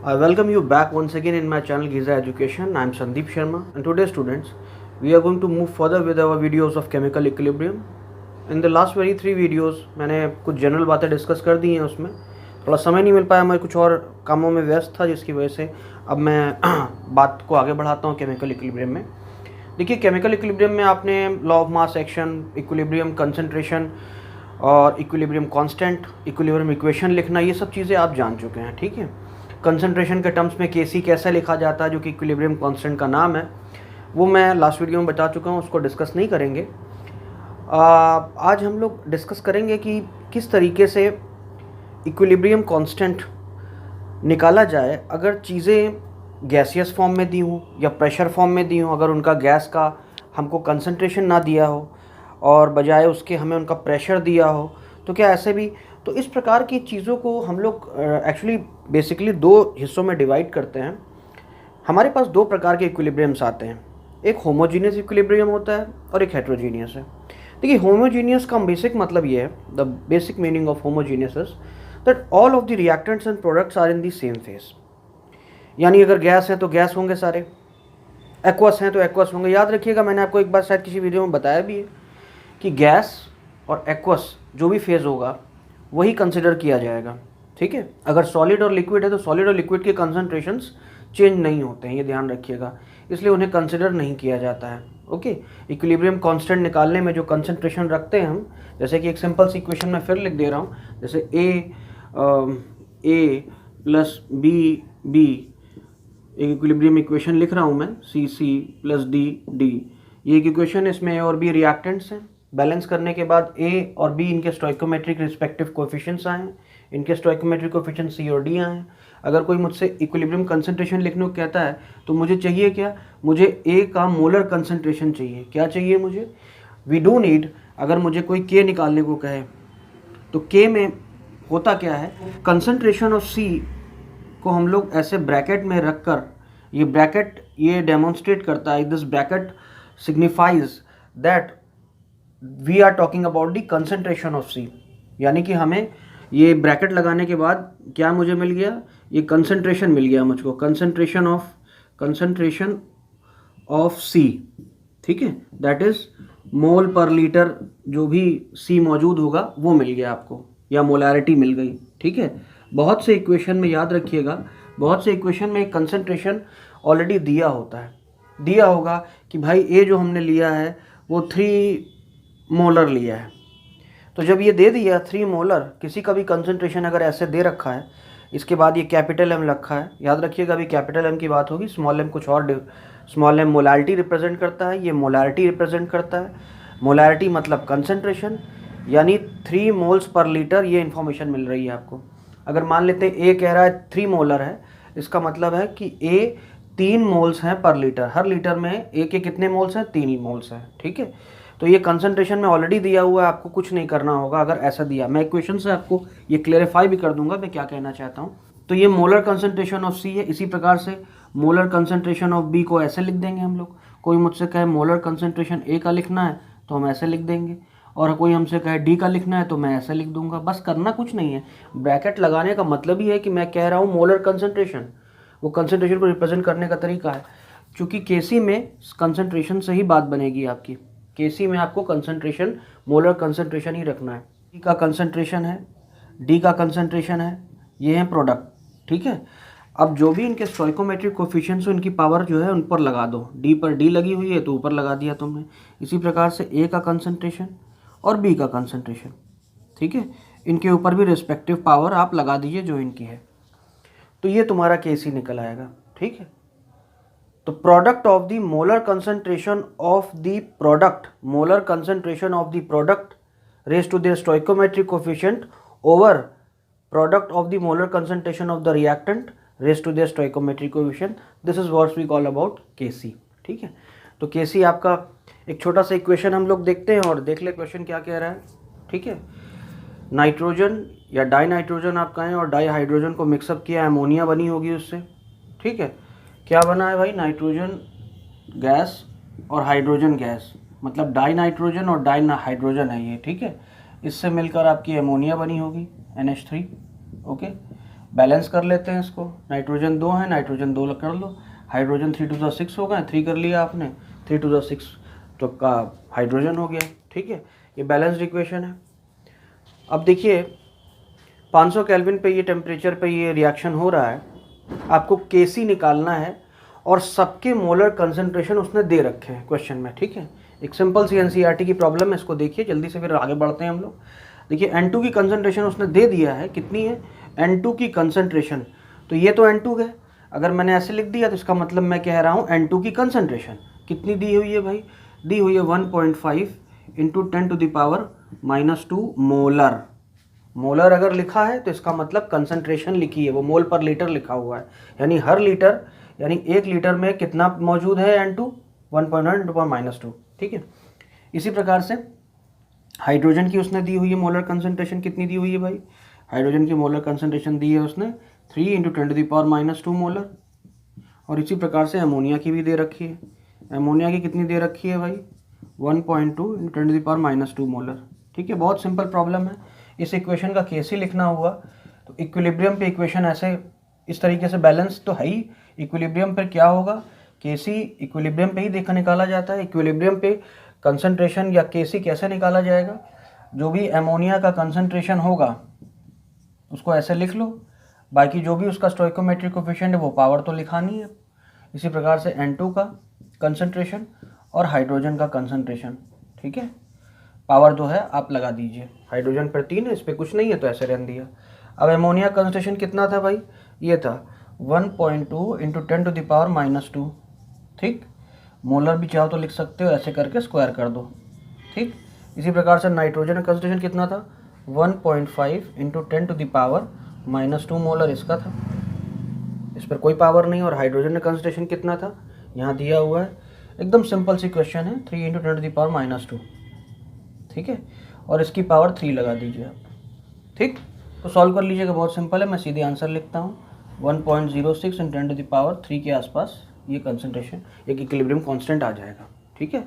I welcome you back once again in my channel Giza Education. I am Sandeep Sharma, and today students we are going to move further with our videos of chemical equilibrium. In the last very 3 videos मैंने कुछ general बातें discuss कर दी हैं, उसमें थोड़ा समय नहीं मिल पाया, मैं कुछ और कामों में व्यस्त था, जिसकी वजह से अब मैं बात को आगे बढ़ाता हूँ केमिकल इक्विलिब्रियम में। देखिए, केमिकल इक्विलिब्रियम में आपने law of mass action, equilibrium concentration और इक्विलिब्रियम कांस्टेंट, इक्विलिब्रियम इक्वेशन लिखना, ये सब चीज़ें आप जान चुके हैं। ठीक है, कंसंट्रेशन के टर्म्स में केसी कैसे लिखा जाता है, जो कि इक्विलिब्रियम कांस्टेंट का नाम है, वो मैं लास्ट वीडियो में बता चुका हूँ, उसको डिस्कस नहीं करेंगे। आज हम लोग डिस्कस करेंगे कि किस तरीके से इक्विलिब्रियम कांस्टेंट निकाला जाए अगर चीज़ें गैसियस फॉर्म में दी हों या प्रेशर फॉर्म में दी हों। अगर उनका गैस का हमको कंसंट्रेशन ना दिया हो और बजाय उसके हमें उनका प्रेशर दिया हो, तो क्या ऐसे भी, तो इस प्रकार की चीज़ों को हम लोग एक्चुअली बेसिकली 2 हिस्सों में डिवाइड करते हैं। हमारे पास 2 प्रकार के इक्विलिब्रियम्स आते हैं, एक होमोजीनियस इक्विलिब्रियम होता है और एक हेट्रोजीनियस है। देखिए, होमोजीनियस का बेसिक मतलब ये है, the basic meaning of homogeneous is that all of the reactants and products are in the same phase. यानी अगर गैस है तो गैस होंगे सारे, एक्वस हैं तो एक्वस होंगे। याद रखिएगा, मैंने आपको एक बार शायद किसी वीडियो में बताया भी है कि गैस और एक्वस जो भी फेज होगा वही कंसिडर किया जाएगा। ठीक है, अगर सॉलिड और लिक्विड है तो सॉलिड और लिक्विड के कंसंट्रेशंस चेंज नहीं होते हैं, ये ध्यान रखिएगा, इसलिए उन्हें कंसिडर नहीं किया जाता है। ओके, इक्विलिब्रियम कांस्टेंट निकालने में जो कंसंट्रेशन रखते हैं हम, जैसे कि एक सिंपल सी इक्वेशन में फिर लिख दे रहा हूँ, जैसे ए प्लस बी, एक इक्विलिब्रियम इक्वेशन लिख रहा हूँ मैं, सी प्लस डी, ये एक इक्वेशन, इसमें ए और बी रिएक्टेंट्स हैं। बैलेंस करने के बाद ए और बी इनके स्टोइकोमेट्रिक रिस्पेक्टिव कोएफिशिएंट्स आए हैं, इनके स्टोइकोमेट्रिक कोएफिशिएंट सी और डी आए हैं। अगर कोई मुझसे इक्विलिब्रियम कंसंट्रेशन लिखने को कहता है तो मुझे चाहिए क्या, मुझे ए का मोलर कंसंट्रेशन चाहिए। क्या चाहिए मुझे, वी डू नीड, अगर मुझे कोई के निकालने को कहे तो के में होता क्या है, कंसंट्रेशन ऑफ सी को हम लोग ऐसे ब्रैकेट में रखकर, ये ब्रैकेट ये डेमोन्स्ट्रेट करता है, this bracket signifies that we are talking about the concentration of C. यानी कि हमें ये ब्रैकेट लगाने के बाद क्या मुझे मिल गया, ये कंसंट्रेशन मिल गया मुझको, कंसंट्रेशन ऑफ सी। ठीक है, दैट इज मोल पर लीटर, जो भी सी मौजूद होगा वो मिल गया आपको, या मोलैरिटी मिल गई। ठीक है, बहुत से इक्वेशन में याद रखिएगा, बहुत से इक्वेशन में कंसंट्रेशन ऑलरेडी दिया होता है, दिया होगा कि भाई ए जो हमने लिया है वो 3 मोलर लिया है। तो जब ये दे दिया 3 मोलर, किसी का भी कंसंट्रेशन अगर ऐसे दे रखा है, इसके बाद ये कैपिटल एम रखा है, याद रखिएगा अभी कैपिटल एम की बात होगी, स्मॉल एम कुछ और, स्मॉल एम मोलैरिटी रिप्रेजेंट करता है, ये मोलैरिटी रिप्रेजेंट करता है। मोलैरिटी मतलब कंसंट्रेशन, यानी 3 मोल्स पर लीटर, ये इन्फॉर्मेशन मिल रही है आपको। अगर मान लेते हैं ए कह रहा है 3 मोलर है, इसका मतलब है कि ए 3 मोल्स हैं पर लीटर, हर लीटर में ए के कितने मोल्स हैं, 3 मोल्स हैं। ठीक है, तो ये कंसंट्रेशन में ऑलरेडी दिया हुआ है, आपको कुछ नहीं करना होगा। अगर ऐसा दिया, मैं इक्वेशन से आपको ये क्लेरिफाई भी कर दूंगा मैं क्या कहना चाहता हूँ। तो ये मोलर कंसंट्रेशन ऑफ सी है। इसी प्रकार से मोलर कंसंट्रेशन ऑफ बी को ऐसे लिख देंगे हम लोग। कोई मुझसे कहे मोलर कंसंट्रेशन ए का लिखना है तो हम ऐसे लिख देंगे, और कोई हमसे कहे डी का लिखना है तो मैं ऐसे लिख दूंगा। बस करना कुछ नहीं है, ब्रैकेट लगाने का मतलब ही है कि मैं कह रहा हूँ मोलर कंसंट्रेशन, वो कंसंट्रेशन को रिप्रेजेंट करने का तरीका है। क्योंकि केसी में कंसंट्रेशन से ही बात बनेगी आपकी, केसी में आपको कंसंट्रेशन, मोलर कंसंट्रेशन ही रखना है। डी का कंसंट्रेशन है, डी का कंसंट्रेशन है, ये है प्रोडक्ट। ठीक है, अब जो भी इनके स्टोइकोमेट्रिक कोएफिशिएंट्स उनकी पावर जो है उन पर लगा दो, डी पर डी लगी हुई है तो ऊपर लगा दिया तुमने। इसी प्रकार से ए का कंसंट्रेशन और बी का कंसंट्रेशन, ठीक है, इनके ऊपर भी रिस्पेक्टिव पावर आप लगा दीजिए जो इनकी है, तो ये तुम्हारा केसी निकल आएगा। ठीक है, तो product of the molar concentration of the product, molar concentration of the product raise to their stoichiometric coefficient over product of the molar concentration of the reactant raise to their stoichiometric coefficient, this is what we call about KC. ठीक है, तो केसी आपका एक छोटा सा equation हम लोग देखते हैं और देख ले क्वेश्चन क्या कह रहा है। ठीक है, नाइट्रोजन या डाई नाइट्रोजन आप कहें और डाई हाइड्रोजन को मिक्सअप किया, अमोनिया बनी होगी उससे। ठीक है, क्या बना है भाई, नाइट्रोजन गैस और हाइड्रोजन गैस, मतलब डाई नाइट्रोजन और डाई हाइड्रोजन है ये। ठीक है, इससे मिलकर आपकी अमोनिया बनी होगी NH3। ओके, बैलेंस कर लेते हैं इसको। नाइट्रोजन 2 है, नाइट्रोजन 2 कर लो, हाइड्रोजन 3 टू द 6 हो गए, 3 कर लिया आपने, 3 टू द 6 तो का हाइड्रोजन हो गया। ठीक है, ये बैलेंस्ड इक्वेशन है। अब देखिए 500 केल्विन पे ये टेम्परेचर पे ये रिएक्शन हो रहा है, आपको Kc निकालना है और सबके मोलर कंसंट्रेशन उसने दे रखे हैं क्वेश्चन में। ठीक है, एक सिंपल सी एनसीईआरटी की प्रॉब्लम है, इसको देखिए जल्दी से, फिर आगे बढ़ते हैं हम लोग। देखिए N2 की कंसंट्रेशन उसने दे दिया है, कितनी है N2 की कंसंट्रेशन, तो ये तो N2 है, अगर मैंने ऐसे लिख दिया तो इसका मतलब मैं कह रहा हूँ N2 की कंसंट्रेशन कितनी दी हुई है भाई, दी हुई है 1.5 इंटू 10⁻⁻² मोलर। मोलर अगर लिखा है तो इसका मतलब कंसंट्रेशन लिखी है, वो मोल पर लीटर लिखा हुआ है, यानी हर लीटर, यानी 1 लीटर में कितना मौजूद है N2, 1.1 × 10⁻²। ठीक है, इसी प्रकार से हाइड्रोजन की उसने दी हुई है मोलर कंसंट्रेशन, कितनी दी हुई है भाई, हाइड्रोजन की मोलर कंसंट्रेशन दी है उसने 3 × 10⁻² मोलर। और इसी प्रकार से अमोनिया की भी दे रखी है, अमोनिया की कितनी दे रखी है भाई, 1.2 × 10⁻² मोलर। ठीक है, बहुत सिंपल प्रॉब्लम है। इस इक्वेशन का Kc लिखना हुआ तो इक्विलिब्रियम पे इक्वेशन ऐसे इस तरीके से बैलेंस तो है ही, इक्विलिब्रियम पर क्या होगा, Kc इक्विलिब्रियम पे ही देखा निकाला जाता है। इक्विलिब्रियम पे कंसंट्रेशन या Kc कैसे निकाला जाएगा, जो भी अमोनिया का कंसंट्रेशन होगा उसको ऐसे लिख लो, बाकी जो भी उसका स्टोइकोमेट्रिक कोफिशिएंट है वो पावर तो लिखानी है। इसी प्रकार से N2 का कंसंट्रेशन और हाइड्रोजन का कंसंट्रेशन। ठीक है, पावर जो है आप लगा दीजिए, हाइड्रोजन पर 3 है, इस पर कुछ नहीं है तो ऐसे रहने दिया। अब अमोनिया कंसंट्रेशन कितना था भाई, ये था 1.2 × 10⁻²। ठीक, मोलर भी चाहो तो लिख सकते हो, ऐसे करके स्क्वायर कर दो। ठीक, इसी प्रकार से नाइट्रोजन का कंसंट्रेशन कितना था, 1.5 × 10⁻² मोलर इसका था, इस पर कोई पावर नहीं। और हाइड्रोजन का कंसंट्रेशन कितना था, यहाँ दिया हुआ है, एकदम सिंपल सी क्वेश्चन है, 3 × 10⁻²। ठीक है, और इसकी पावर 3 लगा दीजिए आप। ठीक, तो सॉल्व कर लीजिएगा, बहुत सिंपल है, मैं सीधे आंसर लिखता हूँ 1.06 × 10⁻³ के आसपास ये कंसंट्रेशन, एक इक्विलिब्रियम कांस्टेंट आ जाएगा। ठीक है,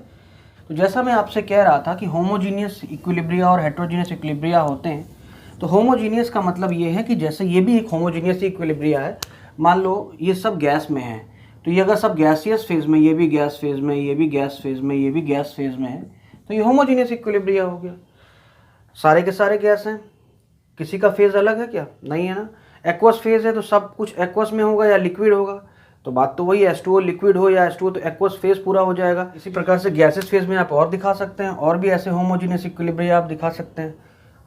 तो जैसा मैं आपसे कह रहा था कि होमोजीनियस इक्विलिब्रिया और हेट्रोजीनियस इक्विलिब्रिया होते हैं, तो होमोजीनियस का मतलब ये है कि जैसे ये भी एक होमोजीनियस इक्विलिब्रिया है, मान लो ये सब गैस में है, तो ये अगर सब गैसियस फेज में, ये भी गैस फेज में, ये भी गैस फेज में, ये भी गैस फेज में है, तो ये होमोजीनियस इक्विलिब्रिया हो गया। सारे के सारे गैस हैं, किसी का फेज अलग है क्या, नहीं है ना। एक्वस फेज है तो सब कुछ एक्वस में होगा या लिक्विड होगा, तो बात तो वही, H2O लिक्विड हो या H2O, तो एक्वस फेज पूरा हो जाएगा। इसी प्रकार से गैसेस फेज में आप और दिखा सकते हैं, और भी ऐसे होमोजीनियस इक्विलिब्रिया आप दिखा सकते हैं।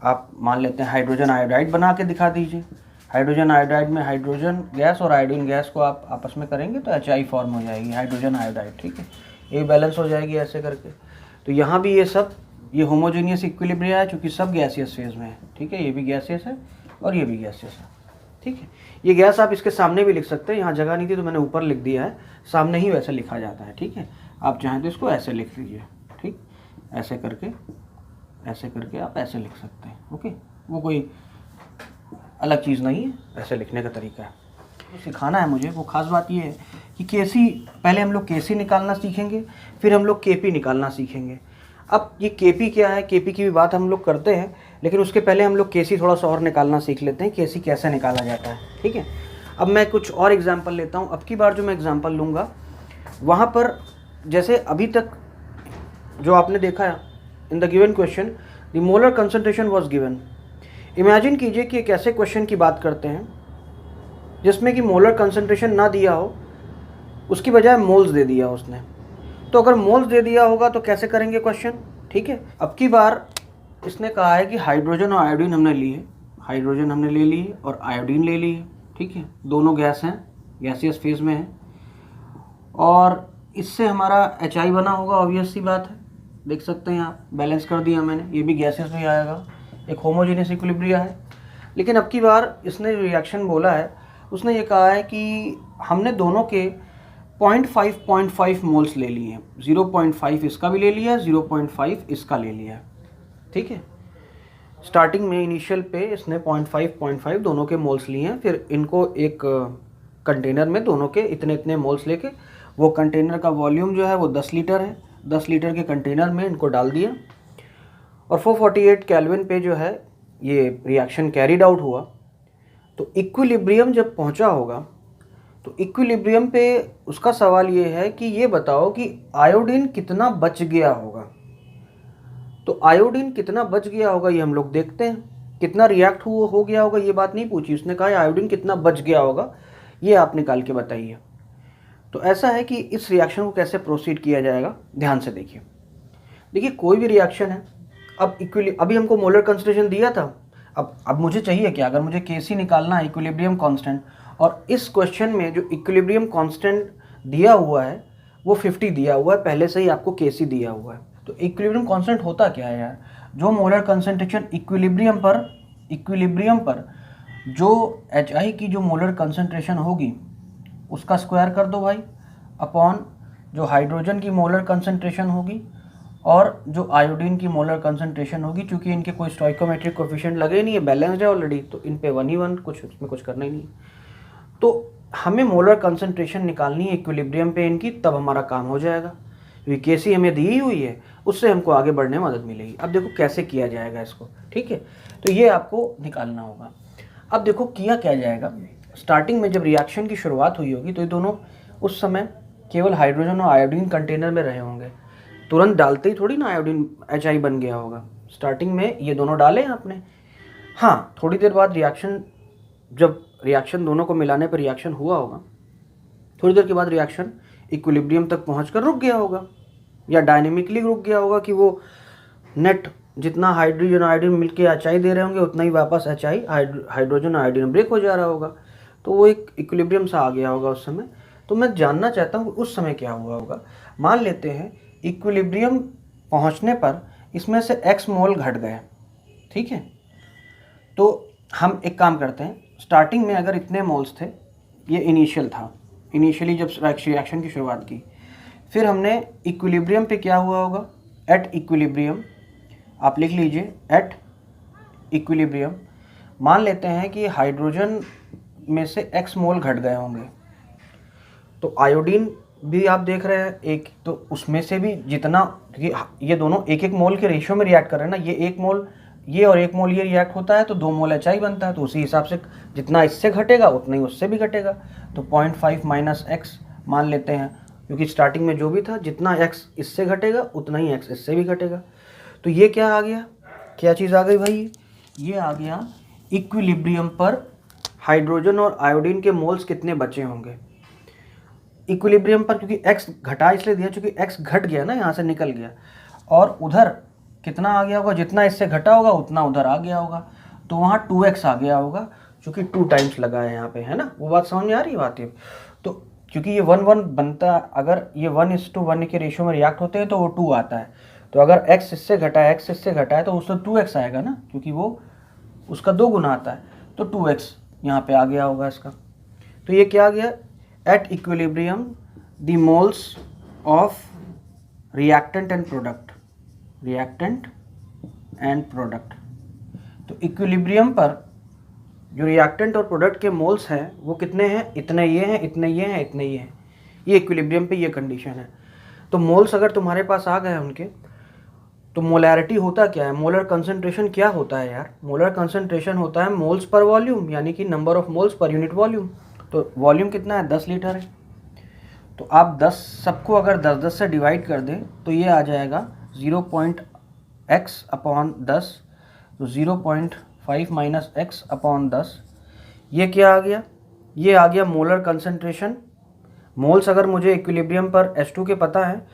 आप मान लेते हैं हाइड्रोजन आयोडाइड बना के दिखा दीजिए, हाइड्रोजन आयोडाइड में हाइड्रोजन गैस और आयोडीन गैस को आप आपस में करेंगे तो HI फॉर्म हो जाएगी, हाइड्रोजन आयोडाइड। ठीक है, ये बैलेंस हो जाएगी ऐसे करके। तो यहाँ भी ये सब ये होमोजीनियस इक्विलिब्रिया है, चूँकि सब गैसियस फेज में है। ठीक है, ये भी गैसियस है और ये भी गैसियस है। ठीक है, ये गैस आप इसके सामने भी लिख सकते हैं, यहाँ जगह नहीं थी तो मैंने ऊपर लिख दिया है, सामने ही वैसे लिखा जाता है। ठीक है, आप चाहें तो इसको ऐसे लिख लीजिए। ठीक, ऐसे करके आप ऐसे लिख सकते हैं। ओके, वो कोई अलग चीज़ नहीं है, ऐसे लिखने का तरीका है। तो सिखाना है मुझे, वो खास बात ये है कि Kc, पहले हम लोग Kc निकालना सीखेंगे, फिर हम लोग Kp निकालना सीखेंगे। अब ये Kp क्या है, Kp की भी बात हम लोग करते हैं, लेकिन उसके पहले हम लोग Kc थोड़ा सा और निकालना सीख लेते हैं, Kc कैसे निकाला जाता है। ठीक है, अब मैं कुछ और एग्जांपल लेता हूँ। अब की बार जो मैं एग्जांपल लूँगा वहाँ पर जैसे अभी तक जो आपने देखा in the given question, the molar concentration was given. Imagine कीजिए कि एक ऐसे क्वेश्चन की बात करते हैं जिसमें कि मोलर कंसंट्रेशन ना दिया हो, उसकी बजाय मोल्स दे दिया उसने। तो अगर मोल्स दे दिया होगा तो कैसे करेंगे क्वेश्चन। ठीक है, अब की बार इसने कहा है कि हाइड्रोजन और आयोडीन हमने लिए, हाइड्रोजन हमने ले लिए और आयोडीन ले लिए। ठीक है, दोनों गैस हैं, गैसियस फेज में है, और इससे हमारा HI बना होगा, ऑब्वियस सी बात है, देख सकते हैं आप, बैलेंस कर दिया मैंने, ये भी गैसियस में आएगा, एक होमोजीनियस इक्विलिब्रिया है। लेकिन अब की बार इसने जो रिएक्शन बोला है उसने ये कहा है कि हमने दोनों के 0.5 मोल्स ले लिए हैं, 0.5 इसका भी ले लिया, 0.5 इसका ले लिया। ठीक है, स्टार्टिंग में इनिशियल पे इसने 0.5 दोनों के मोल्स लिए हैं, फिर इनको एक कंटेनर में दोनों के इतने इतने मोल्स लेके, वो कंटेनर का वॉल्यूम जो है वो 10 लीटर है, 10 लीटर के कंटेनर में इनको डाल दिया, और 448 केल्विन पे जो है ये रिएक्शन कैरीड आउट हुआ। तो इक्विलिब्रियम जब पहुंचा होगा तो इक्विलिब्रियम पे उसका सवाल ये है कि ये बताओ कि आयोडीन कितना बच गया होगा। तो आयोडीन कितना बच गया होगा ये हम लोग देखते हैं, कितना रिएक्ट हो गया होगा ये बात नहीं पूछी, उसने कहा आयोडीन कितना बच गया होगा ये आप निकाल के बताइए। तो ऐसा है कि इस रिएक्शन को कैसे प्रोसीड किया जाएगा, ध्यान से देखिए। देखिए कोई भी रिएक्शन है, अब अभी हमको मोलर कंसंट्रेशन दिया था, अब मुझे चाहिए क्या, अगर मुझे Kc निकालना है इक्विलिब्रियम कांस्टेंट, और इस क्वेश्चन में जो इक्विलिब्रियम कांस्टेंट दिया हुआ है वो 50 दिया हुआ है, पहले से ही आपको Kc दिया हुआ है। तो इक्विलिब्रियम कांस्टेंट होता क्या है यार, जो मोलर कंसंट्रेशन इक्विलिब्रियम पर जो Hi की जो मोलर कंसंट्रेशन होगी उसका स्क्वायर कर दो भाई, अपॉन जो हाइड्रोजन की मोलर कंसंट्रेशन होगी और जो आयोडीन की मोलर कंसंट्रेशन होगी। चूंकि इनके कोई स्टोइकोमेट्रिक कोफिशिएंट लगे नहीं है, बैलेंस्ड है ऑलरेडी, तो इन पे 1 ही 1, कुछ इसमें कुछ करना ही नहीं। तो हमें मोलर कंसंट्रेशन निकालनी है इक्विलिब्रियम पे इनकी, तब हमारा काम हो जाएगा, क्योंकि Kc हमें दी हुई है, उससे हमको आगे बढ़ने में मदद मिलेगी। अब देखो कैसे किया जाएगा इसको, ठीक है। तो ये आपको निकालना होगा। अब देखो किया क्या जाएगा, स्टार्टिंग में जब रिएक्शन की शुरुआत हुई होगी तो ये दोनों उस समय केवल हाइड्रोजन और आयोडीन कंटेनर में रहे होंगे, तुरंत डालते ही थोड़ी ना आयोडीन Hi बन गया होगा। स्टार्टिंग में ये दोनों डाले आपने, हाँ थोड़ी देर बाद जब रिएक्शन दोनों को मिलाने पर रिएक्शन हुआ होगा, थोड़ी देर के बाद रिएक्शन इक्विलिब्रियम तक पहुंचकर रुक गया होगा, या डायनेमिकली रुक गया होगा कि वो नेट जितना हाइड्रोजन आयोडीन मिलके Hi दे रहे होंगे उतना ही वापस Hi हाइड्रोजन आयोडीन ब्रेक हो जा रहा होगा, तो वो एक इक्विलिब्रियम सा आ गया होगा उस समय। तो मैं जानना चाहता हूँ उस समय क्या हुआ होगा। मान लेते हैं इक्विलिब्रियम पहुंचने पर इसमें से x मोल घट गए, ठीक है। तो हम एक काम करते हैं, स्टार्टिंग में अगर इतने मोल्स थे, ये इनिशियल था, इनिशियली जब रिएक्शन की शुरुआत की, फिर हमने इक्विलिब्रियम पे क्या हुआ होगा, एट इक्विलिब्रियम, आप लिख लीजिए एट इक्विलिब्रियम, मान लेते हैं कि हाइड्रोजन में से x मोल घट गए होंगे, तो आयोडीन भी आप देख रहे हैं एक, तो उसमें से भी जितना, क्योंकि ये दोनों एक एक मोल के रेशियो में रिएक्ट कर रहे हैं ना, ये एक मोल ये और एक मोल ये रिएक्ट होता है तो 2 मोल Hi बनता है, तो उसी हिसाब से जितना इससे घटेगा उतना ही उससे भी घटेगा। तो 0.5 माइनस x मान लेते हैं, क्योंकि स्टार्टिंग में जो भी था जितना x इससे घटेगा उतना ही x इससे भी घटेगा। तो ये क्या आ गया, क्या चीज़ आ गई भाई, ये आ गया इक्विलिब्रियम पर हाइड्रोजन और आयोडीन के मोल्स कितने बचे होंगे इक्विलिब्रियम पर, क्योंकि x घटा इसलिए दिया क्योंकि x घट गया ना, यहाँ से निकल गया, और उधर कितना आ गया होगा, जितना इससे घटा होगा उतना उधर आ गया होगा, तो वहाँ 2x आ गया होगा, क्योंकि 2 टाइम्स लगा है यहाँ पे, है ना। वो बात समझ में आ रही है बात ये। तो क्योंकि ये 1 बनता, अगर ये 1:1 के रेशियो में रिएक्ट होते हैं तो वो 2 आता है, तो अगर x इससे घटा है, x इससे घटा है, तो उससे 2x आएगा ना, क्योंकि वो उसका 2 गुना आता है, तो 2x यहाँ पे आ गया होगा इसका। तो ये क्या आ गया, at equilibrium the moles of reactant and product, तो इक्विलिब्रियम पर जो रिएक्टेंट और प्रोडक्ट के मोल्स हैं वो कितने हैं, इतने ये हैं, इतने ये हैं, इतने ये हैं, ये इक्विलिब्रियम पे ये कंडीशन है। तो मोल्स अगर तुम्हारे पास आ गए उनके, तो मोलैरिटी होता क्या है, मोलर कंसंट्रेशन क्या होता है यार, मोलर कंसंट्रेशन होता है मोल्स पर वॉल्यूम, यानी कि number of moles per unit volume. तो वॉल्यूम कितना है, 10 लीटर है, तो आप 10 सबको अगर 10-10 से डिवाइड कर दें तो ये आ जाएगा 0.x/10, तो 0.5 माइनस x/10, ये क्या आ गया, ये आ गया मोलर कंसंट्रेशन। मोल्स अगर मुझे इक्विलिब्रियम पर H2 के पता है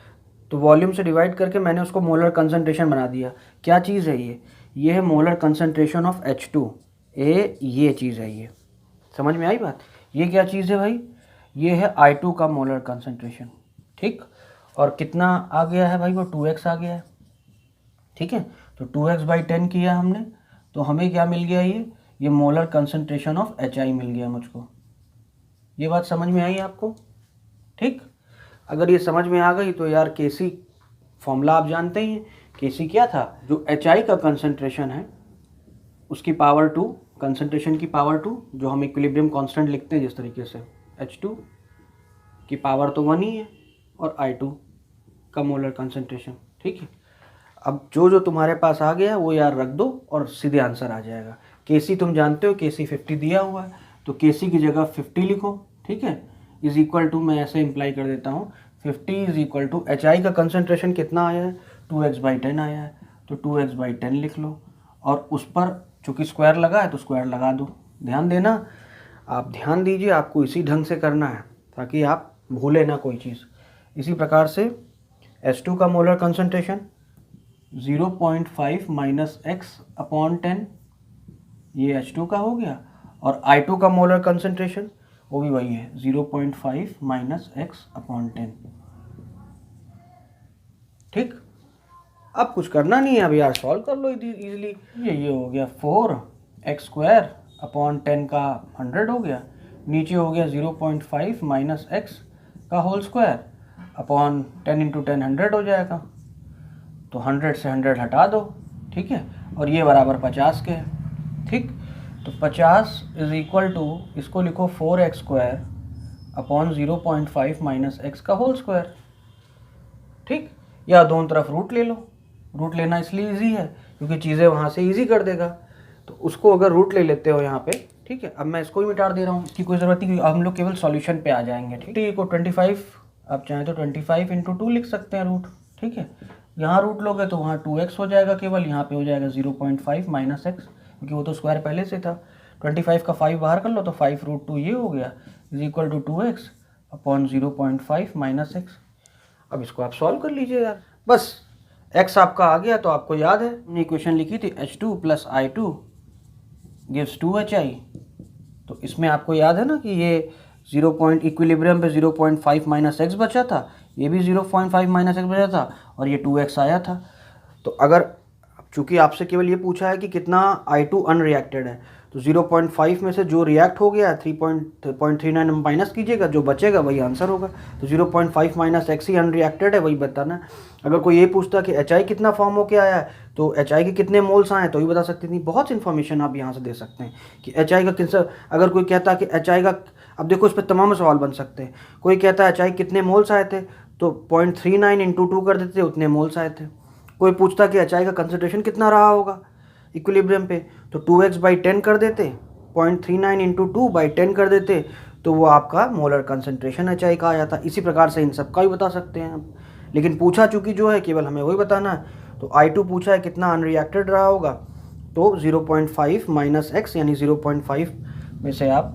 तो वॉल्यूम से डिवाइड करके मैंने उसको मोलर कंसंट्रेशन बना दिया। क्या चीज़ है ये है मोलर कंसंट्रेशन ऑफ H2, ये चीज़ है, ये समझ में आई बात। ये क्या चीज़ है भाई, ये है I2 का मोलर कंसंट्रेशन, ठीक। और कितना आ गया है भाई, वो 2x आ गया है, ठीक है। तो 2x/10 किया हमने, तो हमें क्या मिल गया, ये मोलर कंसंट्रेशन ऑफ Hi मिल गया मुझको। ये बात समझ में आई आपको, ठीक। अगर ये समझ में आ गई तो यार Kc फॉर्मूला आप जानते ही हैं, Kc क्या था, जो Hi का कंसंट्रेशन है उसकी पावर 2, कंसंट्रेशन की पावर 2, जो हम इक्विलिब्रियम कांस्टेंट लिखते हैं जिस तरीके से, H2 की पावर तो 1 ही है, और I2 का मोलर कंसंट्रेशन, ठीक है। अब जो तुम्हारे पास आ गया वो यार रख दो और सीधे आंसर आ जाएगा। केसी तुम जानते हो, केसी 50 दिया हुआ है, तो केसी की जगह 50 लिखो, ठीक है, इज इक्वल टू, मैं ऐसे इम्प्लाई कर देता हूँ, 50 is equal to H I का कंसनट्रेशन कितना आया है, 2x/10 आया है, तो 2x/10 लिख लो, और उस पर चूँकि स्क्वायर लगा है तो स्क्वायर लगा दो। ध्यान देना, आप ध्यान दीजिए, आपको इसी ढंग से करना है ताकि आप भूले ना कोई चीज़। इसी प्रकार से H2 का मोलर कंसंट्रेशन 0.5 माइनस x/10, ये H2 का हो गया, और I2 का मोलर कंसंट्रेशन वो भी वही है, 0.5 माइनस x/10। ठीक, अब कुछ करना नहीं है, अब यार सॉल्व कर लो इजीली। ये हो गया 4x² का 100 हो गया, नीचे हो गया 0.5 माइनस x का होल स्क्वायर अपॉन 10 × 10 100 हो जाएगा, तो 100 से 100 हटा दो, ठीक है, और ये बराबर 50 के है। ठीक, तो 50 इज इक्वल टू, इसको लिखो 4x² अपॉन 0.5 माइनस x का होल स्क्वायर। ठीक, या दोनों तरफ रूट ले लो, रूट लेना इसलिए इजी है क्योंकि चीज़ें वहाँ से इजी कर देगा, तो उसको अगर रूट ले लेते हो यहाँ पे, ठीक है। अब मैं इसको ही मिटा दे रहा हूँ, इसकी कोई ज़रूरत नहीं, हम लोग केवल सॉल्यूशन पे आ जाएंगे। ठीक, को 25, आप चाहें तो 25 × 2 लिख सकते हैं रूट, ठीक है। यहाँ रूट लोगे तो वहाँ 2x हो जाएगा केवल, यहाँ पे हो जाएगा 0.5 माइनस x, क्योंकि वो तो स्क्वायर पहले से था। 25 का 5 बाहर कर लो तो 5√2 ये हो गया, is equal to 2x upon 0.5 minus x। अब इसको आप सॉल्व कर लीजिए यार, बस x आपका आ गया। तो आपको याद है हमने इक्वेशन लिखी थी H2 + I2 गिव्स 2HI, तो इसमें आपको याद है ना कि ये इक्विलिब्रियम पे 0.5 माइनस x बचा था, ये भी 0.5 माइनस x बचा था, और ये 2x आया था। तो अगर चूंकि आपसे केवल ये पूछा है कि कितना I2 अनरिएक्टेड है, तो 0.5 में से जो रिएक्ट हो गया 3.39 माइनस कीजिएगा, जो बचेगा वही आंसर होगा। तो 0.5 माइनस x ही अनरिएक्टेड है, वही बताना है। अगर कोई ये पूछता कि HI कितना फॉर्म होके आया है, तो HI के कितने मोल्स आए तो ही बता सकते थी। बहुत इन्फॉर्मेशन आप यहाँ से दे सकते हैं कि HI का किस, अगर कोई कहता है कि HI का, अब देखो इस पर तमाम सवाल बन सकते हैं। कोई कहता है HI कितने मोल्स आए थे, तो 0.39 × 2 कर देते, उतने मोल्स आए थे। कोई पूछता कि HI का कंसंट्रेशन कितना रहा होगा इक्विलिब्रियम पे, तो 2x/10 कर देते, 0.39 × 2/10 कर देते, तो वो आपका मोलर कंसंट्रेशन HI का आ जाता। इसी प्रकार से इन सब का भी बता सकते हैं आप, लेकिन पूछा चूँकि जो है केवल हमें वही बताना है। तो I2 पूछा है कितना अनरिएक्टेड रहा होगा, तो 0.5 माइनस x, यानी 0.5 में से आप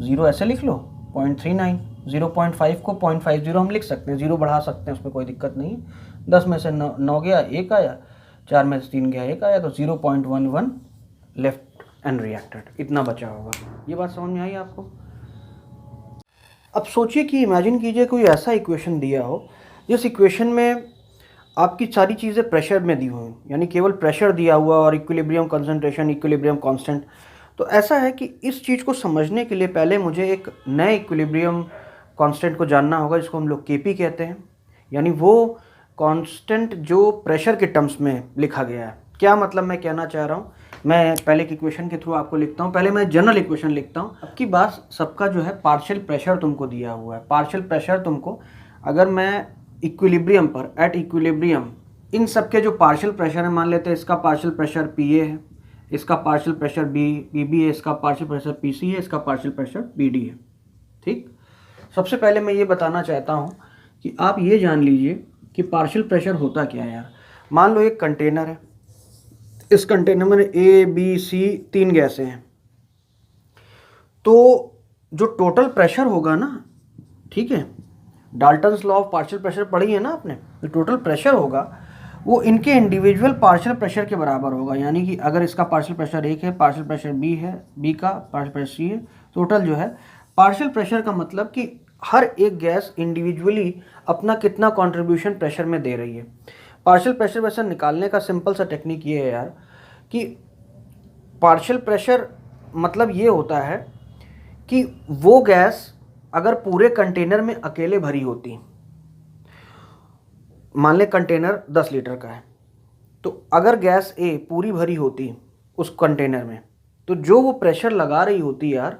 0 ऐसे लिख लो, 0.39, 0.5 को 0.50 हम लिख सकते हैं, 0 बढ़ा सकते हैं, उसमें कोई दिक्कत नहीं है। 10 में से 9 गया 1 आया, 4 में से 3 गया 1 आया, तो 0.11 लेफ्ट अनरिएक्टेड, इतना बचा होगा। ये बात समझ में आई आपको? अब सोचिए कि इमेजिन कीजिए कोई ऐसा इक्वेशन दिया हो जिस इक्वेशन में आपकी सारी चीज़ें प्रेशर में दी हुई, यानी केवल प्रेशर दिया हुआ और इक्विलिब्रियम कंसंट्रेशन, इक्विलिब्रियम कांस्टेंट। तो ऐसा है कि इस चीज़ को समझने के लिए पहले मुझे एक नए इक्विलिब्रियम कांस्टेंट को जानना होगा, जिसको हम लोग Kp कहते हैं, यानी वो कांस्टेंट जो प्रेशर के टर्म्स में लिखा गया है। क्या मतलब मैं कहना चाह रहा हूँ, मैं पहले एक इक्वेशन के थ्रू आपको लिखता हूँ। पहले मैं जनरल इक्वेशन लिखता हूँ। अब की बात सबका जो है पार्शियल प्रेशर तुमको दिया हुआ है। पार्शियल प्रेशर तुमको, अगर मैं इक्विलिब्रियम पर, एट इक्विलिब्रियम, इन सब के जो पार्शियल प्रेशर है, मान लेते हैं इसका पार्शियल प्रेशर PA है, इसका पार्शियल प्रेशर BB है, इसका पार्शियल प्रेशर PC है, इसका पार्शियल प्रेशर BD है। ठीक, सबसे पहले मैं ये बताना चाहता हूँ कि आप ये जान लीजिए कि पार्शियल प्रेशर होता क्या है यार। मान लो एक कंटेनर है, इस कंटेनर में A, B, C 3 गैसें हैं, तो जो टोटल प्रेशर होगा ना, ठीक है, Dalton's law of partial pressure पढ़ी है ना आपने, जो टोटल प्रेशर होगा वो इनके इंडिविजुअल पार्शियल प्रेशर के बराबर होगा। यानी कि अगर इसका पार्शियल प्रेशर 1 है, पार्शियल प्रेशर B है, B का पार्शियल प्रेशर C है, टोटल जो है पार्शियल प्रेशर का मतलब कि हर एक गैस इंडिविजुअली अपना कितना कंट्रीब्यूशन प्रेशर में दे रही है। पार्शियल प्रेशर वैसे निकालने का सिंपल सा टेक्निक ये है यार कि पार्शियल प्रेशर मतलब ये होता है कि वो गैस अगर पूरे कंटेनर में अकेले भरी होती, मान ले कंटेनर 10 लीटर का है, तो अगर गैस A पूरी भरी होती उस कंटेनर में, तो जो वो प्रेशर लगा रही होती यार,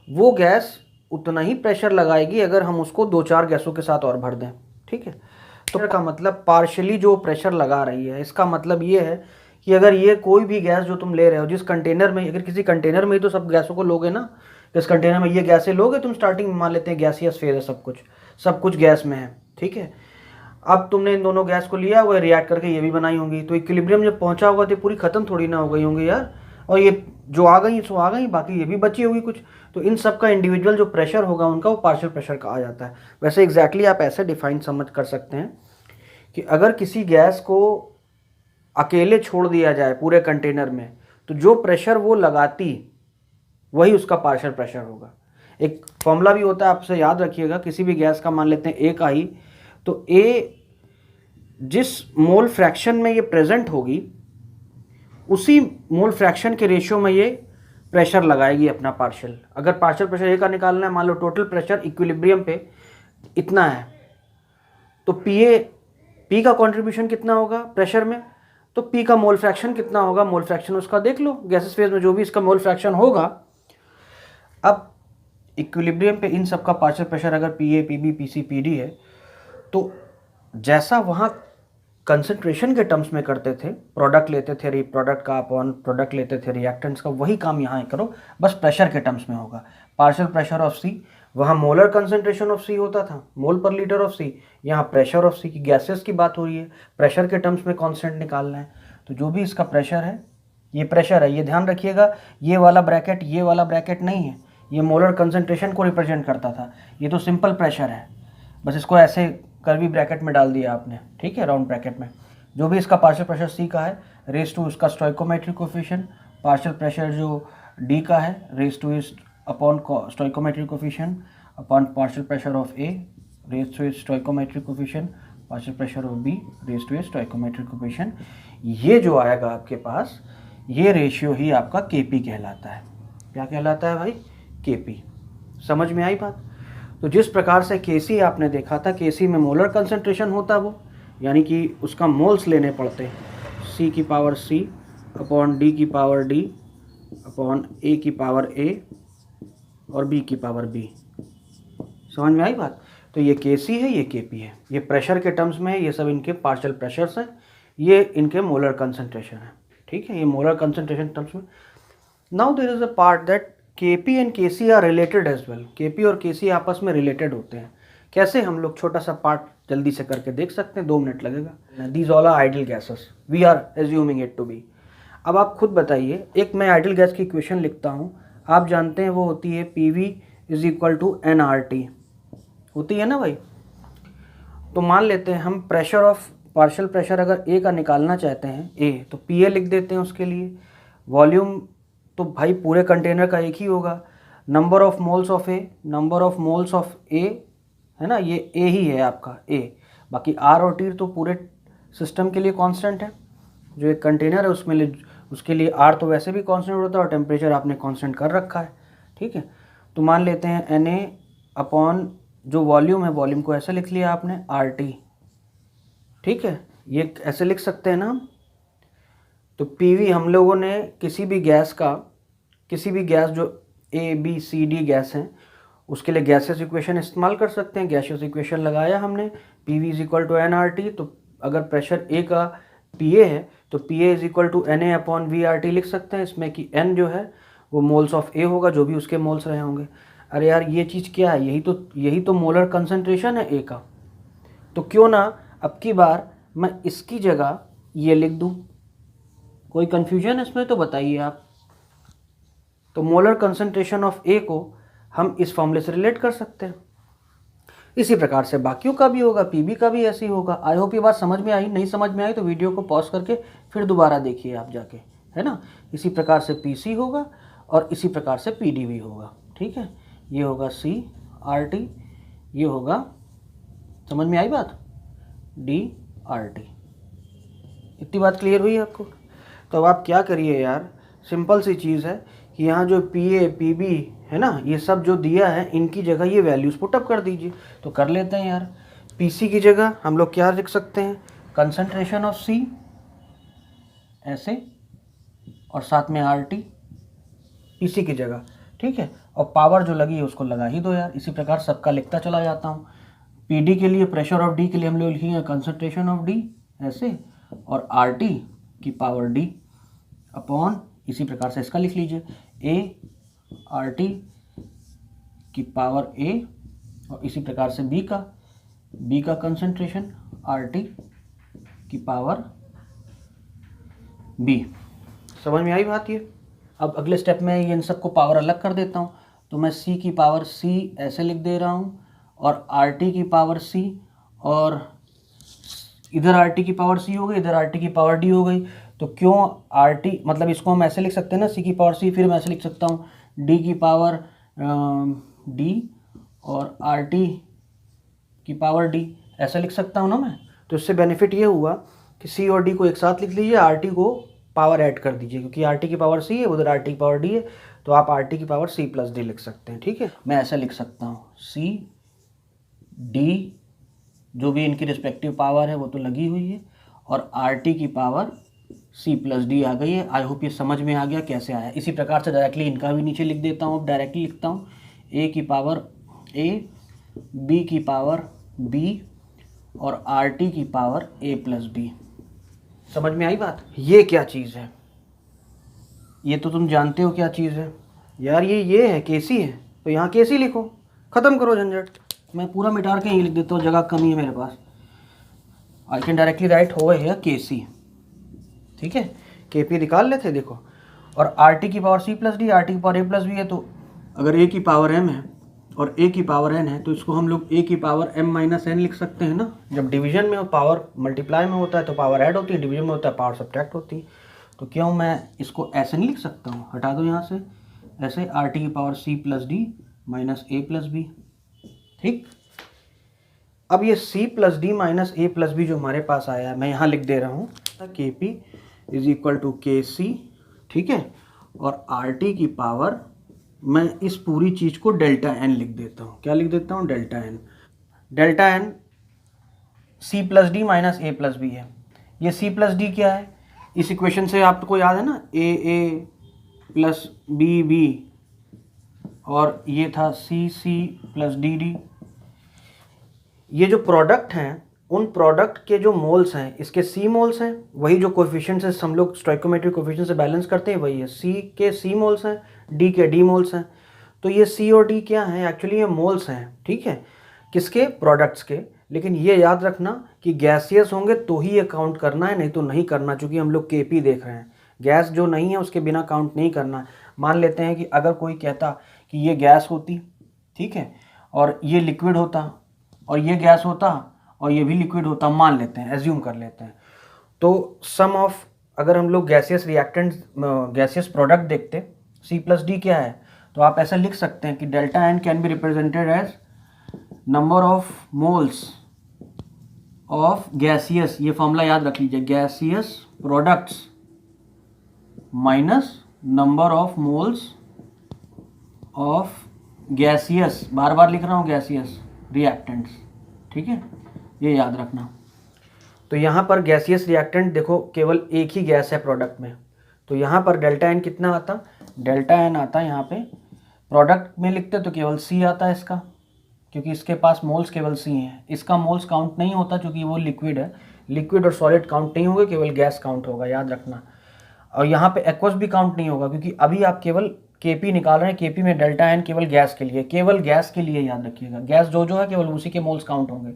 वो गैस उतना ही प्रेशर लगाएगी अगर हम उसको 2-4 गैसों के साथ और भर दें। ठीक है, तो का मतलब पार्शियली जो प्रेशर लगा रही है, इसका मतलब ये है कि अगर ये कोई भी गैस जो तुम ले रहे हो जिस कंटेनर में, अगर किसी कंटेनर में ही तो सब गैसों को लोगे ना, इस कंटेनर में ये गैसें लोगे तुम, स्टार्टिंग में मान लेते हैं गैसियस फेज है, सब कुछ गैस में है, ठीक है। अब तुमने इन दोनों गैस को लिया हुआ, रिएक्ट करके ये भी बनाई होंगी, तो इक्विलिब्रियम जब पहुंचा होगा तो पूरी खत्म थोड़ी ना हो गई होंगी यार, और ये जो आ गई सो आ गई, बाकी ये भी बची होगी कुछ, तो इन सब का इंडिविजुअल जो प्रेशर होगा उनका वो पार्शियल प्रेशर कहा जाता है। वैसे एग्जैक्टली आप ऐसे डिफाइन समझ कर सकते हैं कि अगर किसी गैस को अकेले छोड़ दिया जाए पूरे कंटेनर में, तो जो प्रेशर वो लगाती वही उसका पार्शियल प्रेशर होगा। एक फॉर्मूला भी होता है, आपसे याद रखिएगा, किसी भी गैस का मान लेते हैं ए का ही, तो ए जिस मोल फ्रैक्शन में ये प्रेजेंट होगी उसी मोल फ्रैक्शन के रेशियो में ये प्रेशर लगाएगी अपना पार्शियल। अगर पार्शियल प्रेशर ए का निकालना है, मान लो टोटल प्रेशर इक्विलिब्रियम पे इतना है, तो पी का कंट्रीब्यूशन कितना होगा प्रेशर में, तो पी का मोल फ्रैक्शन कितना होगा, मोल फ्रैक्शन उसका देख लो, गैसेस फेज में जो भी इसका मोल फ्रैक्शन होगा। अब इक्विलिब्रियम पे इन सब का पार्शियल प्रेशर अगर P A, P B, P C, P D है, तो जैसा वहाँ कंसंट्रेशन के टर्म्स में करते थे, प्रोडक्ट लेते थे प्रोडक्ट का अपॉन प्रोडक्ट लेते थे रिएक्टेंट्स का, वही काम यहाँ करो, बस प्रेशर के टर्म्स में होगा। पार्शियल प्रेशर ऑफ सी, वहाँ मोलर कंसंट्रेशन ऑफ सी होता था, मोल पर लीटर ऑफ सी, यहाँ प्रेशर ऑफ सी की गैसेस की बात हो रही है, प्रेशर के टर्म्स में कांस्टेंट निकालना है। तो जो भी इसका प्रेशर है, ये प्रेशर है, ये ध्यान रखिएगा, ये वाला ब्रैकेट नहीं है, ये मोलर कंसंट्रेशन को रिप्रेजेंट करता था, ये तो सिंपल प्रेशर है, बस इसको ऐसे कर्वी ब्रैकेट में डाल दिया आपने, ठीक है, राउंड ब्रैकेट में। जो भी इसका पार्शियल प्रेशर सी का है, रेज टू उसका स्टोइकोमेट्रिक कोफिशिएंट, पार्शियल प्रेशर जो डी का है, raise to is upon stoichiometric coefficient upon partial pressure of A, raise to is stoichiometric coefficient, partial pressure of B, raise to is stoichiometric coefficient. ये जो आएगा आपके पास, ये ratio ही आपका KP कहलाता है। क्या कहलाता है भाई? केपी। समझ में आई बात? तो जिस प्रकार से केसी आपने देखा था, केसी में मोलर कंसंट्रेशन होता वो, यानी कि उसका मोल्स लेने पड़ते, सी की पावर सी अपॉन डी की पावर डी अपॉन ए की पावर ए और बी की पावर बी। समझ में आई बात? तो ये केसी है, ये केपी है, ये प्रेशर के टर्म्स में है, ये सब इनके पार्शियल प्रेशर्स हैं, ये इनके मोलर कंसंट्रेशन है, ठीक है, ये मोलर कंसंट्रेशन टर्म्स में। Now there is a part that KP and KC are related as well. KP और केसी आपस में रिलेटेड होते हैं। कैसे? हम लोग छोटा सा पार्ट जल्दी से करके देख सकते हैं, 2 मिनट लगेगा। These all are ideal gases, we are assuming it to be. अब आप खुद बताइए, एक मैं आइडियल गैस की इक्वेशन लिखता हूँ, आप जानते हैं वो होती है PV is equal to nRT, होती है ना भाई। तो मान लेते हैं हम प्रेशर ऑफ पार्शियल प्रेशर अगर ए का निकालना चाहते हैं, ए, तो PA लिख देते हैं उसके लिए। वॉल्यूम तो भाई पूरे कंटेनर का एक ही होगा, number of moles of A, number of moles of A, है ना, ये ए ही है आपका ए, बाकी आर और टी तो पूरे सिस्टम के लिए कांस्टेंट है। जो एक कंटेनर है उसके लिए आर तो वैसे भी कांस्टेंट होता है और टेम्परेचर आपने कांस्टेंट कर रखा है, ठीक है। तो मान लेते हैं Na अपॉन जो वॉल्यूम है, वॉल्यूम को ऐसे लिख लिया आपने RT, ठीक है, ये ऐसे लिख सकते हैं ना हम। तो PV हम लोगों ने किसी भी गैस जो ABCD गैस हैं उसके लिए गैसेस इक्वेशन इस्तेमाल कर सकते हैं। गैसेस इक्वेशन लगाया हमने, PV is equal to nRT, तो अगर प्रेशर A का PA है तो PA is equal to Na upon VRT लिख सकते हैं, इसमें कि N जो है वो मोल्स ऑफ A होगा, जो भी उसके मोल्स रहे होंगे। अरे यार ये चीज़ क्या है? यही तो मोलर कंसंट्रेशन है A का। तो क्यों ना अब की बार मैं इसकी जगह ये लिख दूँ? कोई कन्फ्यूजन है इसमें तो बताइए आप। तो मोलर कंसंट्रेशन ऑफ A को हम इस फॉर्मूले से रिलेट कर सकते हैं। इसी प्रकार से बाकियों का भी होगा, PB का भी ऐसे ही होगा। आई होप ये बात समझ में आई। नहीं समझ में आई तो वीडियो को पॉज करके फिर दोबारा देखिए आप जाके, है ना। इसी प्रकार से PC होगा और इसी प्रकार से PD भी होगा, ठीक है। ये होगा CRT, ये होगा, समझ में आई बात, DRT। इतनी बात क्लियर हुई आपको? तो अब आप क्या करिए यार, सिंपल सी चीज़ है कि यहाँ जो PA PB है ना, ये सब जो दिया है इनकी जगह ये वैल्यूज़ पुटअप कर दीजिए। तो कर लेते हैं यार। PC की जगह हम लोग क्या लिख सकते हैं? कंसंट्रेशन ऑफ C ऐसे, और साथ में RT PC की जगह, ठीक है। और पावर जो लगी है उसको लगा ही दो यार। इसी प्रकार सबका लिखता चला जाता हूँ। PD के लिए, प्रेशर ऑफ D के लिए हम लोग लिखेंगे कंसंट्रेशन ऑफ D ऐसे, और RT की पावर डी अपॉन, इसी प्रकार से इसका लिख लीजिए, ए आर टी की पावर ए, और इसी प्रकार से बी का कंसंट्रेशन आर टी की पावर बी। समझ में आई बात ये? अब अगले स्टेप में ये इन सबको पावर अलग कर देता हूँ, तो मैं सी की पावर सी ऐसे लिख दे रहा हूँ, और आर टी की पावर सी, और इधर आर टी की पावर सी हो गई, इधर आर टी की पावर डी हो गई। तो क्यों आर टी, मतलब इसको हम ऐसे लिख सकते हैं ना, सी की पावर सी, फिर मैं ऐसे लिख सकता हूँ डी की पावर डी और आर टी की पावर डी, ऐसा लिख सकता हूँ ना मैं। तो इससे बेनिफिट ये हुआ कि सी और डी को एक साथ लिख लीजिए, आर टी को पावर ऐड कर दीजिए, क्योंकि आर टी की पावर सी है, उधर आर टी की पावर डी है, तो आप आर टी की पावर सी प्लस डी लिख सकते हैं। ठीक है, मैं ऐसा लिख सकता हूँ सी डी, जो भी इनकी रिस्पेक्टिव पावर है वो तो लगी हुई है, और आर टी की पावर सी प्लस डी आ गई है। आई होप ये समझ में आ गया कैसे आया। इसी प्रकार से डायरेक्टली इनका भी नीचे लिख देता हूँ, अब डायरेक्टली लिखता हूँ ए की पावर ए, बी की पावर बी, और आर टी की पावर ए प्लस बी। समझ में आई बात? ये क्या चीज़ है? ये तो तुम जानते हो क्या चीज़ है यार, ये है केसी है, तो यहाँ केसी लिखो, ख़त्म करो झंझट। मैं पूरा मिटार के यहीं लिख देता हूँ, जगह कमी है मेरे पास। I can directly write over here KC. ठीक है, केपी निकाल लेते देखो, और आर टी की power C plus D, R T की पावर ए प्लस बी है, तो अगर ए की पावर एम है और ए की पावर एन है, तो इसको हम लोग ए की पावर एम माइनस एन लिख सकते हैं ना। जब डिवीजन में पावर मल्टीप्लाई में होता है तो पावर ऐड होती है, डिवीजन में होता है पावर सब्ट्रैक्ट होती है। तो क्यों मैं इसको ऐसे नहीं लिख सकता हूँ? हटा दो यहाँ से, ऐसे आर टी की power C plus D minus A plus B. ठीक, अब ये C plus D minus A plus B जो हमारे पास आया है, मैं यहाँ लिख दे रहा हूँ के पी इज इक्वल टू के सी। ठीक है, और आर टी की पावर, मैं इस पूरी चीज़ को डेल्टा एन लिख देता हूँ। क्या लिख देता हूँ? Delta N. Delta N C plus D minus A plus B है। ये सी प्लस डी क्या है? इस इक्वेशन से आपको याद है ना, ए प्लस बी बी, और ये था सी सी प्लस डी डी। ये जो प्रोडक्ट हैं, उन प्रोडक्ट के जो मोल्स हैं, इसके सी मोल्स हैं, वही जो कोफिशिएंट से हम लोग स्टोइकोमेट्रिक कोफिशिएंट से बैलेंस करते हैं, वही है। सी के सी मोल्स हैं, डी के डी मोल्स हैं। तो ये सी और डी क्या हैं? एक्चुअली ये मोल्स हैं। ठीक है, किसके? प्रोडक्ट्स के। लेकिन ये याद रखना कि गैसियस होंगे तो ही ये काउंट करना है, नहीं तो नहीं करना, चूँकि हम लोग केपी देख रहे हैं। गैस जो नहीं है उसके बिना काउंट नहीं करना है। मान लेते हैं कि अगर कोई कहता कि ये गैस होती, ठीक है, और ये लिक्विड होता, और ये गैस होता, और ये भी लिक्विड होता, मान लेते हैं, एज्यूम कर लेते हैं, तो सम ऑफ, अगर हम लोग गैसियस रिएक्टेंट, गैसियस प्रोडक्ट देखते, सी प्लस डी क्या है, तो आप ऐसा लिख सकते हैं कि delta N can be represented as number of moles of gaseous, ये फॉर्मूला याद रख लीजिए, gaseous products minus number of moles of gaseous, बार बार लिख रहा हूँ, गैसियस रिएक्टेंट्स। ठीक है, ये याद रखना। तो यहाँ पर गैसियस रिएक्टेंट देखो, केवल एक ही गैस है प्रोडक्ट में, तो यहाँ पर डेल्टा एन कितना आता? डेल्टा एन आता है यहाँ पे, प्रोडक्ट में लिखते तो केवल सी आता है इसका, क्योंकि इसके पास मोल्स केवल सी हैं। इसका मोल्स काउंट नहीं होता क्योंकि वो लिक्विड है, लिक्विड और सॉलिड काउंट नहीं होगा, केवल गैस काउंट होगा, याद रखना। और यहाँ पे एक्वस भी काउंट नहीं होगा, क्योंकि अभी आप केवल केपी निकाल रहे हैं, केपी में डेल्टा एन केवल गैस के लिए, केवल गैस के लिए याद रखिएगा। गैस जो है केवल उसी के मोल्स काउंट होंगे।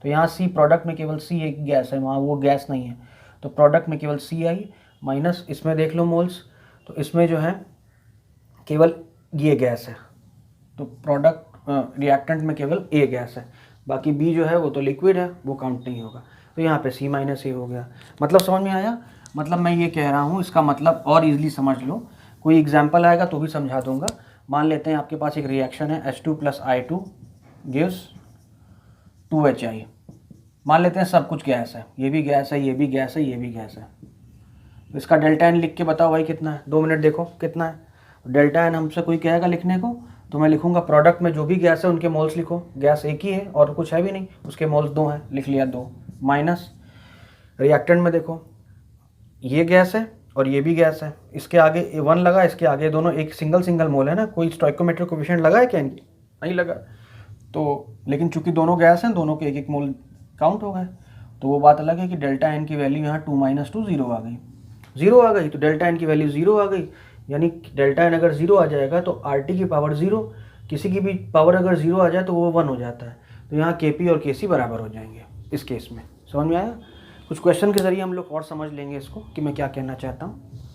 तो यहाँ सी प्रोडक्ट में केवल सी एक गैस है, वहाँ वो गैस नहीं है, तो प्रोडक्ट में केवल सी आई, माइनस इसमें देख लो मोल्स, तो इसमें जो है केवल ये गैस है, तो प्रोडक्ट रिएक्टेंट में केवल ए गैस है, बाकी बी जो है वो तो लिक्विड है, वो काउंट नहीं होगा। तो यहाँ पे सी माइनस ए हो गया। मतलब समझ में आया? मतलब मैं ये कह रहा हूँ, इसका मतलब और इजीली समझ लो, कोई एग्जांपल आएगा तो भी समझा दूंगा। मान लेते हैं आपके पास एक रिएक्शन है, H2 + I2 गिव्स 2HI। मान लेते हैं सब कुछ गैस है, ये भी गैस है, ये भी गैस है, ये भी गैस है। तो इसका डेल्टा एन लिख के बताओ भाई कितना है? 2 मिनट देखो कितना है। डेल्टा एन हमसे कोई कहेगा लिखने को, तो मैं लिखूंगा प्रोडक्ट में जो भी गैस है उनके मोल्स लिखो, गैस एक ही है और कुछ है भी नहीं, उसके मोल्स 2 हैं, लिख लिया 2, माइनस रिएक्टेंट में देखो ये गैस है और ये भी गैस है, इसके आगे 1 लगा, इसके आगे दोनों एक सिंगल मोल है ना, कोई स्टोइकोमेट्रिक कोएफिशिएंट लगा है क्या? नहीं लगा। तो लेकिन चूंकि दोनों गैस हैं, दोनों के एक मोल काउंट हो गए, तो वो बात अलग है कि डेल्टा एन की वैल्यू यहाँ 2 - 2 0 आ गई। ज़ीरो आ गई तो डेल्टा एन की वैल्यू ज़ीरो आ गई, यानी डेल्टा एन अगर ज़ीरो आ जाएगा तो आर टी की पावर ज़ीरो, किसी की भी पावर अगर ज़ीरो आ जाए तो वो 1 हो जाता है। तो यहाँ के पी और के सी बराबर हो जाएंगे इस केस में। समझ में आया? कुछ क्वेश्चन के ज़रिए हम लोग और समझ लेंगे इसको कि मैं क्या कहना चाहता हूँ।